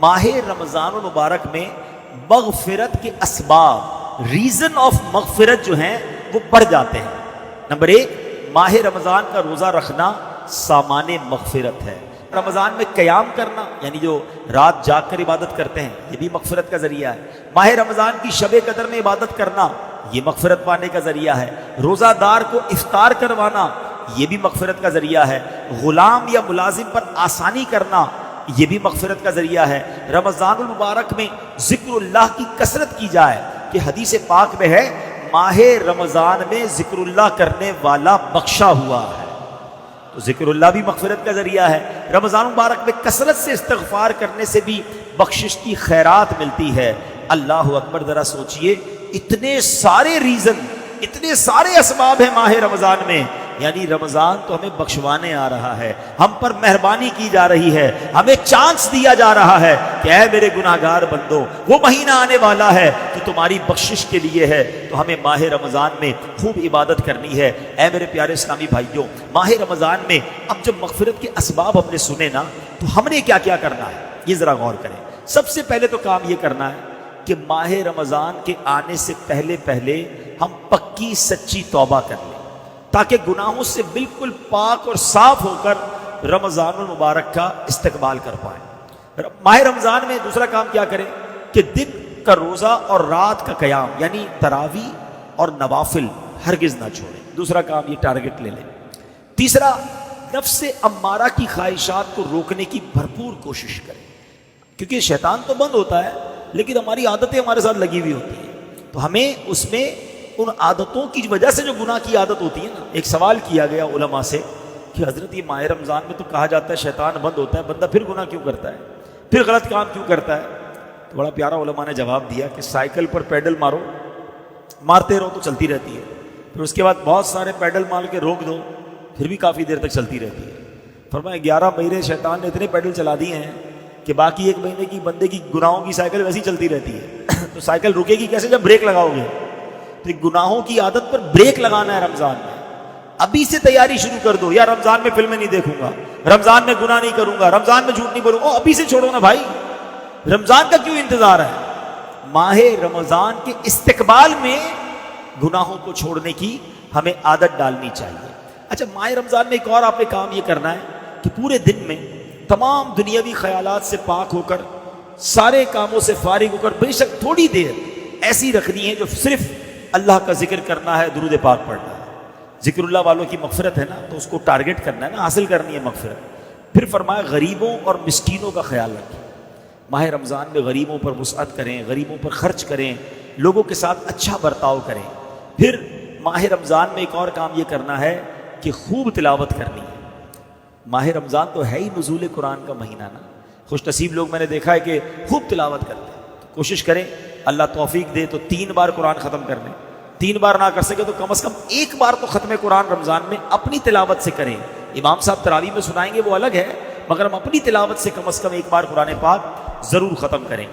ماہ رمضان المبارک میں مغفرت کے اسباب، ریزن آف مغفرت جو ہیں وہ بڑھ جاتے ہیں۔ نمبر ایک، ماہ رمضان کا روزہ رکھنا سامان مغفرت ہے۔ رمضان میں قیام کرنا یعنی جو رات جاگ کر عبادت کرتے ہیں یہ بھی مغفرت کا ذریعہ ہے۔ ماہ رمضان کی شب قدر میں عبادت کرنا یہ مغفرت پانے کا ذریعہ ہے۔ روزہ دار کو افطار کروانا یہ بھی مغفرت کا ذریعہ ہے۔ غلام یا ملازم پر آسانی کرنا یہ بھی مغفرت کا ذریعہ ہے۔ رمضان المبارک میں ذکر اللہ کی کثرت کی جائے کہ حدیث پاک میں ہے ماہ رمضان میں ذکر اللہ کرنے والا بخشا ہوا ہے، تو ذکر اللہ بھی مغفرت کا ذریعہ ہے۔ رمضان مبارک میں کثرت سے استغفار کرنے سے بھی بخشش کی خیرات ملتی ہے۔ اللہ اکبر، ذرا سوچئے، اتنے سارے ریزن، اتنے سارے اسباب ہیں ماہ رمضان میں، یعنی رمضان تو ہمیں بخشوانے آ رہا ہے، ہم پر مہربانی کی جا رہی ہے، ہمیں چانس دیا جا رہا ہے کہ اے میرے گناہگار بندو، وہ مہینہ آنے والا ہے کہ تمہاری بخشش کے لیے ہے، تو ہمیں ماہ رمضان میں خوب عبادت کرنی ہے۔ اے میرے پیارے اسلامی بھائیوں، ماہ رمضان میں اب جب مغفرت کے اسباب ہم نے سنے نا، تو ہم نے کیا کیا کرنا ہے یہ ذرا غور کریں۔ سب سے پہلے تو کام یہ کرنا ہے کہ ماہ رمضان کے آنے سے پہلے ہم پکی سچی توبہ کر لیں، تاکہ گناہوں سے بالکل پاک اور صاف ہو کر رمضان المبارک کا استقبال کر پائیں۔ ماہ رمضان میں دوسرا کام کیا کریں کہ دن کا روزہ اور رات کا قیام یعنی تراویح اور نوافل ہرگز نہ چھوڑیں۔ دوسرا کام یہ ٹارگٹ لے لیں۔ تیسرا، نفس امارہ کی خواہشات کو روکنے کی بھرپور کوشش کریں، کیونکہ شیطان تو بند ہوتا ہے لیکن ہماری عادتیں ہمارے ساتھ لگی ہوئی ہوتی ہیں، تو ہمیں اس میں ان عادتوں کی وجہ سے جو گناہ کی عادت ہوتی ہے نا، ایک سوال کیا گیا علماء سے کہ حضرت یہ ماہ رمضان میں تو کہا جاتا ہے شیطان بند ہوتا ہے، بندہ پھر گناہ کیوں کرتا ہے، پھر غلط کام کیوں کرتا ہے؟ تو بڑا پیارا علماء نے جواب دیا کہ سائیکل پر پیڈل مارو، مارتے رہو تو چلتی رہتی ہے، پھر اس کے بعد بہت سارے پیڈل مار کے روک دو، پھر بھی کافی دیر تک چلتی رہتی ہے۔ فرمایا 11 مہینے شیطان نے اتنے پیڈل چلا دیے ہیں کہ باقی 1 مہینے کی بندے کی گناہوں کی سائیکل ویسی چلتی رہتی ہے، تو سائیکل رکے گی کیسے جب بریک لگاؤ گے؟ تو گناہوں کی عادت پر بریک لگانا ہے رمضان میں۔ ابھی سے تیاری شروع کر دو، یا رمضان میں فلمیں نہیں دیکھوں گا، رمضان میں گناہ نہیں کروں گا، رمضان میں جھوٹ نہیں بولوں گا، ابھی سے چھوڑو نا بھائی، رمضان کا کیوں انتظار ہے؟ ماہ رمضان کے استقبال میں گناہوں کو چھوڑنے کی ہمیں عادت ڈالنی چاہیے۔ اچھا، ماہ رمضان میں ایک اور آپ نے کام یہ کرنا ہے کہ پورے دن میں تمام دنیاوی خیالات سے پاک ہو کر، سارے کاموں سے فارغ ہو کر، بے شک تھوڑی دیر ایسی رکھنی ہے جو صرف اللہ کا ذکر کرنا ہے، درود پاک پڑھنا ہے۔ ذکر اللہ والوں کی مغفرت ہے نا، تو اس کو ٹارگٹ کرنا ہے نا، حاصل کرنی ہے مغفرت۔ پھر فرمایا غریبوں اور مسکینوں کا خیال رکھیں۔ ماہ رمضان میں غریبوں پر وسعت کریں، غریبوں پر خرچ کریں، لوگوں کے ساتھ اچھا برتاؤ کریں۔ پھر ماہ رمضان میں ایک اور کام یہ کرنا ہے کہ خوب تلاوت کرنی ہے۔ ماہ رمضان تو ہے ہی نزول قرآن کا مہینہ نا، خوش نصیب لوگ میں نے دیکھا ہے کہ خوب تلاوت کرتے ہیں، تو کوشش کریں اللہ توفیق دے تو 3 بار قرآن ختم کر لیں، 3 بار نہ کر سکے تو کم از کم 1 بار تو ختم قرآن رمضان میں اپنی تلاوت سے کریں۔ امام صاحب تراویح میں سنائیں گے وہ الگ ہے، مگر ہم اپنی تلاوت سے کم از کم 1 بار قرآن پاک ضرور ختم کریں۔